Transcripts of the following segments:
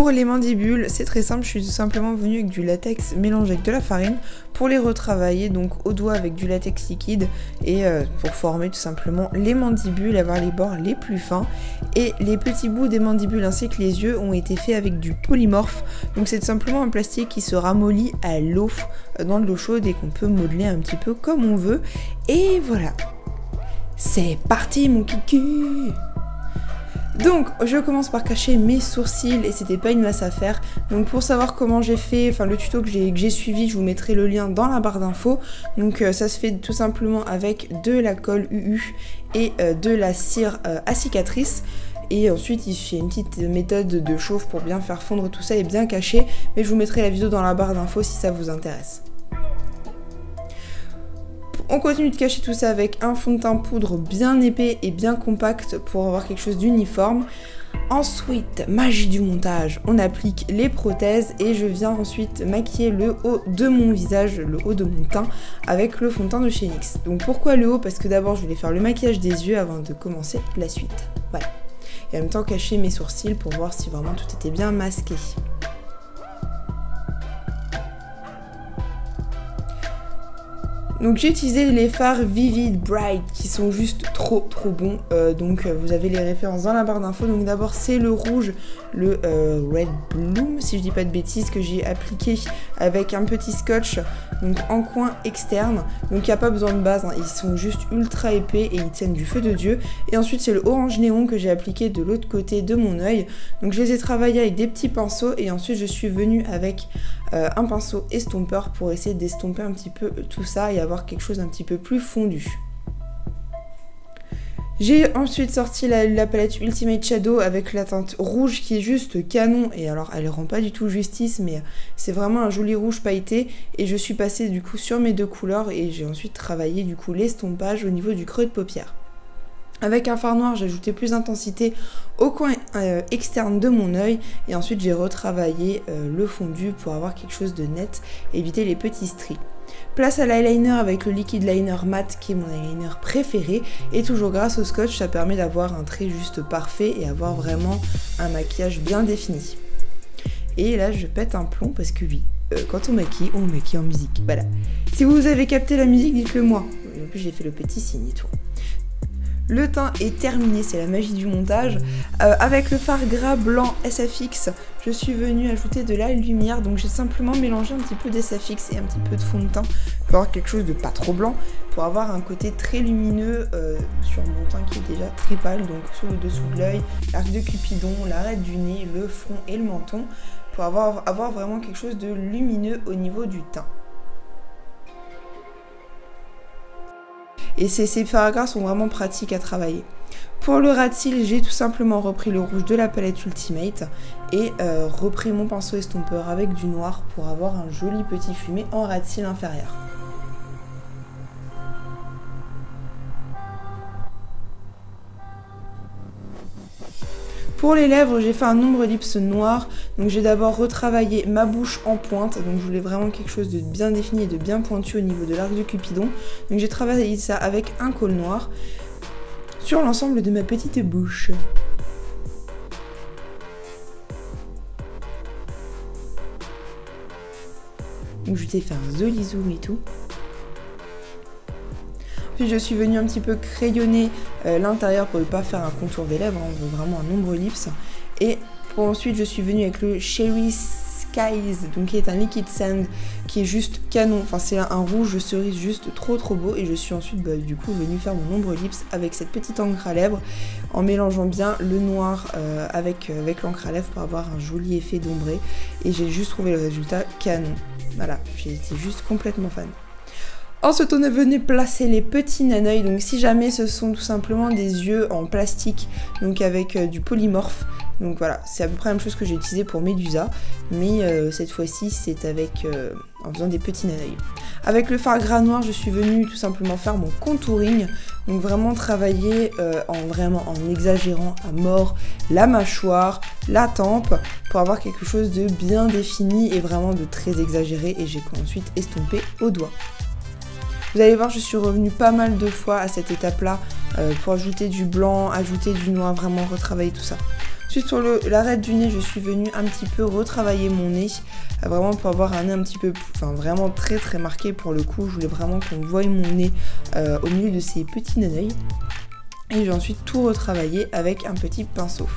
Pour les mandibules, c'est très simple, je suis tout simplement venue avec du latex mélangé avec de la farine pour les retravailler donc au doigt avec du latex liquide et pour former tout simplement les mandibules, avoir les bords les plus fins. Et les petits bouts des mandibules ainsi que les yeux ont été faits avec du polymorphe. Donc c'est tout simplement un plastique qui se ramollit à l'eau, dans de l'eau chaude et qu'on peut modeler un petit peu comme on veut. Et voilà, c'est parti mon kiki! Donc je commence par cacher mes sourcils et c'était pas une masse à faire. Donc pour savoir comment j'ai fait, enfin le tuto que j'ai suivi, je vous mettrai le lien dans la barre d'infos. Donc ça se fait tout simplement avec de la colle UU et de la cire à cicatrice. Et ensuite il y a une petite méthode de chauffe pour bien faire fondre tout ça et bien cacher. Mais je vous mettrai la vidéo dans la barre d'infos si ça vous intéresse. On continue de cacher tout ça avec un fond de teint poudre bien épais et bien compact pour avoir quelque chose d'uniforme. Ensuite, magie du montage, on applique les prothèses et je viens ensuite maquiller le haut de mon visage, le haut de mon teint avec le fond de teint de chez NYX. Donc pourquoi le haut? Parce que d'abord je voulais faire le maquillage des yeux avant de commencer la suite. Voilà. Et en même temps cacher mes sourcils pour voir si vraiment tout était bien masqué. Donc j'ai utilisé les fards Vivid Bright qui sont juste trop bons, donc vous avez les références dans la barre d'infos. Donc d'abord c'est le rouge, le Red Bloom si je dis pas de bêtises, que j'ai appliqué avec un petit scotch donc en coin externe. Donc il n'y a pas besoin de base, hein, ils sont juste ultra épais et ils tiennent du feu de Dieu. Et ensuite c'est le orange néon que j'ai appliqué de l'autre côté de mon œil. Donc je les ai travaillés avec des petits pinceaux et ensuite je suis venue avec un pinceau estompeur pour essayer d'estomper un petit peu tout ça et avoir quelque chose un petit peu plus fondu. J'ai ensuite sorti la palette Ultimate Shadow avec la teinte rouge qui est juste canon, et alors elle rend pas du tout justice mais c'est vraiment un joli rouge pailleté, et je suis passée du coup sur mes deux couleurs et j'ai ensuite travaillé du coup l'estompage au niveau du creux de paupière. Avec un fard noir, j'ai ajouté plus d'intensité au coin externe de mon œil et ensuite j'ai retravaillé le fondu pour avoir quelque chose de net, éviter les petits stries. Place à l'eyeliner avec le liquide liner mat qui est mon eyeliner préféré, et toujours grâce au scotch ça permet d'avoir un trait juste parfait et avoir vraiment un maquillage bien défini. Et là je pète un plomb parce que oui, quand on maquille en musique, voilà. Si vous avez capté la musique, dites-le moi. En plus j'ai fait le petit signe et tout. Le teint est terminé, c'est la magie du montage. Avec le fard gras blanc SFX, je suis venue ajouter de la lumière. Donc j'ai simplement mélangé un petit peu d'SFX et un petit peu de fond de teint pour avoir quelque chose de pas trop blanc, pour avoir un côté très lumineux sur mon teint qui est déjà très pâle. Donc sur le dessous de l'œil, l'arc de Cupidon, l'arête du nez, le front et le menton, pour avoir vraiment quelque chose de lumineux au niveau du teint. Et ces fards gras sont vraiment pratiques à travailler. Pour le ras de cils, j'ai tout simplement repris le rouge de la palette Ultimate et repris mon pinceau estompeur avec du noir pour avoir un joli petit fumé en ras de cils inférieur. Pour les lèvres, j'ai fait un ombre lips noir. Donc j'ai d'abord retravaillé ma bouche en pointe. Donc je voulais vraiment quelque chose de bien défini et de bien pointu au niveau de l'arc de Cupidon. Donc j'ai travaillé ça avec un col noir sur l'ensemble de ma petite bouche. Donc je t'ai fait un joli zoom et tout. Puis je suis venue un petit peu crayonner l'intérieur pour ne pas faire un contour des lèvres, on veut vraiment un ombre lips. Et pour ensuite je suis venue avec le Cherry Skies, donc qui est un liquid sand qui est juste canon, enfin c'est un rouge cerise juste trop beau. Et je suis ensuite du coup venue faire mon ombre lips avec cette petite encre à lèvres en mélangeant bien le noir avec l'encre à lèvres pour avoir un joli effet d'ombré. Et j'ai juste trouvé le résultat canon, voilà, j'ai été juste complètement fan. Ensuite on est venu placer les petits naneuils, donc si jamais ce sont tout simplement des yeux en plastique, donc avec du polymorphe, donc voilà, c'est à peu près la même chose que j'ai utilisé pour Medusa, mais cette fois-ci c'est avec en faisant des petits naneuils. Avec le fard gras noir, je suis venue tout simplement faire mon contouring, donc vraiment travailler en exagérant à mort la mâchoire, la tempe, pour avoir quelque chose de bien défini et vraiment de très exagéré, et j'ai ensuite estompé au doigt. Vous allez voir, je suis revenue pas mal de fois à cette étape-là pour ajouter du blanc, ajouter du noir, vraiment retravailler tout ça. Ensuite, sur l'arête du nez, je suis venue un petit peu retravailler mon nez, vraiment pour avoir un nez un petit peu, enfin vraiment très très marqué pour le coup. Je voulais vraiment qu'on voie mon nez au milieu de ces petits naneuils. Et j'ai ensuite tout retravaillé avec un petit pinceau.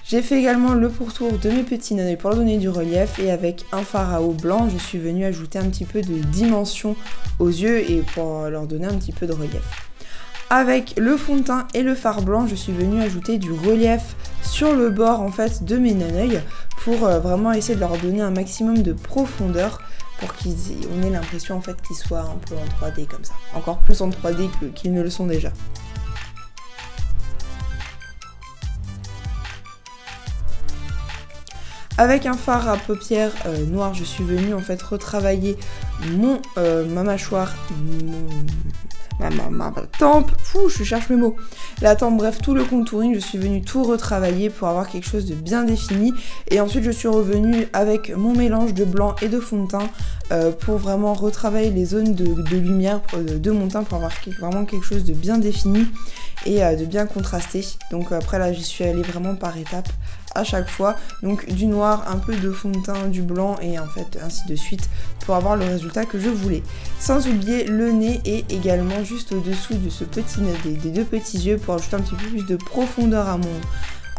J'ai fait également le pourtour de mes petits naneuils pour leur donner du relief et avec un fard à eau blanc, je suis venue ajouter un petit peu de dimension aux yeux et pour leur donner un petit peu de relief. Avec le fond de teint et le fard blanc, je suis venue ajouter du relief sur le bord en fait de mes naneuils pour vraiment essayer de leur donner un maximum de profondeur pour qu'on ait l'impression en fait qu'ils soient un peu en 3D comme ça. Encore plus en 3D qu'ils ne le sont déjà. Avec un fard à paupières noir, je suis venue en fait retravailler ma mâchoire, ma tempe, je cherche mes mots, la tempe, bref, tout le contouring, je suis venue tout retravailler pour avoir quelque chose de bien défini. Et ensuite, je suis revenue avec mon mélange de blanc et de fond de teint pour vraiment retravailler les zones de lumière de mon teint pour avoir vraiment quelque chose de bien défini et de bien contrasté. Donc après là, j'y suis allée vraiment par étapes à chaque fois. Donc du noir, un peu de fond de teint, du blanc et en fait ainsi de suite pour avoir le résultat que je voulais. Sans oublier le nez et également juste au-dessous de ce petit nez, des deux petits yeux pour ajouter un petit peu plus de profondeur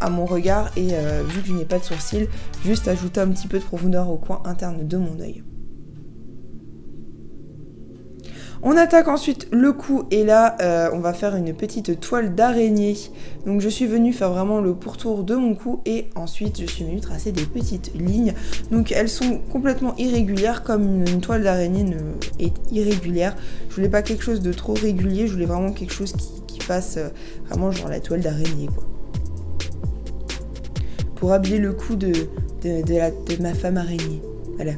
à mon regard et vu que je n'ai pas de sourcils, juste ajouter un petit peu de profondeur au coin interne de mon œil. On attaque ensuite le cou et là on va faire une petite toile d'araignée. Donc je suis venue faire vraiment le pourtour de mon cou et ensuite je suis venue tracer des petites lignes. Donc elles sont complètement irrégulières comme une toile d'araignée est irrégulière. Je voulais pas quelque chose de trop régulier, je voulais vraiment quelque chose qui fasse vraiment genre la toile d'araignée quoi. Pour habiller le cou de ma femme araignée. Voilà.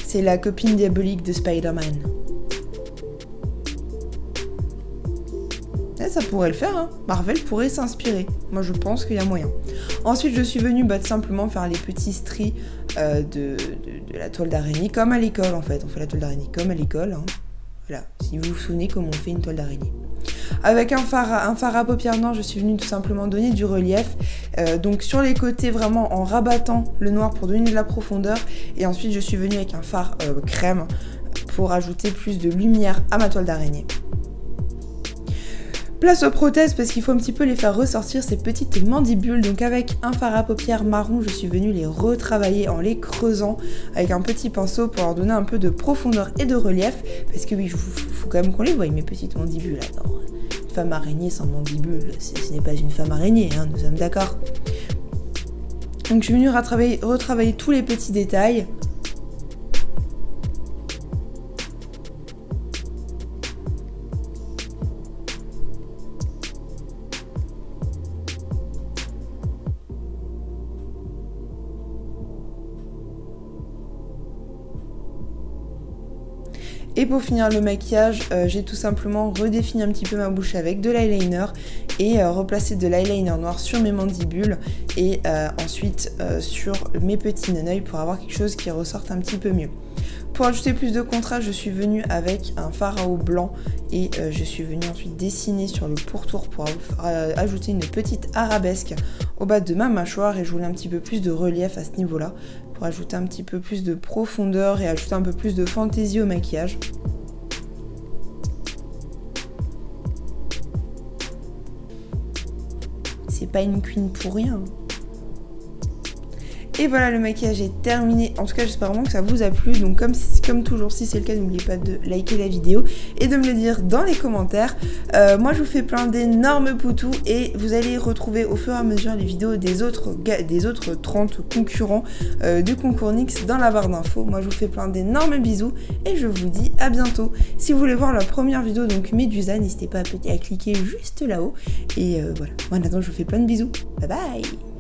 C'est la copine diabolique de Spider-Man. Ça pourrait le faire, hein. Marvel pourrait s'inspirer. Moi je pense qu'il y a moyen. Ensuite je suis venue simplement faire les petits stries de la toile d'araignée comme à l'école en fait. On fait la toile d'araignée comme à l'école. Hein. Voilà, si vous vous souvenez comment on fait une toile d'araignée. Avec un fard à paupières noires, je suis venue tout simplement donner du relief. Donc sur les côtés vraiment en rabattant le noir pour donner de la profondeur. Et ensuite je suis venue avec un fard crème pour ajouter plus de lumière à ma toile d'araignée. Place aux prothèses parce qu'il faut un petit peu les faire ressortir ces petites mandibules. Donc avec un fard à paupières marron, je suis venue les retravailler en les creusant avec un petit pinceau pour leur donner un peu de profondeur et de relief. Parce que oui, il faut quand même qu'on les voie, mes petites mandibules. Attends, une femme araignée sans mandibule, ce n'est pas une femme araignée, hein, nous sommes d'accord. Donc je suis venue retravailler tous les petits détails. Et pour finir le maquillage, j'ai tout simplement redéfini un petit peu ma bouche avec de l'eyeliner et replacé de l'eyeliner noir sur mes mandibules et ensuite sur mes petits naneuils pour avoir quelque chose qui ressorte un petit peu mieux. Pour ajouter plus de contraste, je suis venue avec un fard à eau blanc et je suis venue ensuite dessiner sur le pourtour pour ajouter une petite arabesque au bas de ma mâchoire et je voulais un petit peu plus de relief à ce niveau-là pour ajouter un petit peu plus de profondeur et ajouter un peu plus de fantaisie au maquillage. C'est pas une queen pour rien. Et voilà, le maquillage est terminé. En tout cas, j'espère vraiment que ça vous a plu. Donc comme toujours, si c'est le cas, n'oubliez pas de liker la vidéo et de me le dire dans les commentaires. Moi, je vous fais plein d'énormes poutous et vous allez retrouver au fur et à mesure les vidéos des autres 30 concurrents du concours NYX dans la barre d'infos. Moi, je vous fais plein d'énormes bisous et je vous dis à bientôt. Si vous voulez voir la première vidéo, donc Médusa, n'hésitez pas à cliquer juste là-haut. Et voilà, moi, maintenant, je vous fais plein de bisous. Bye bye!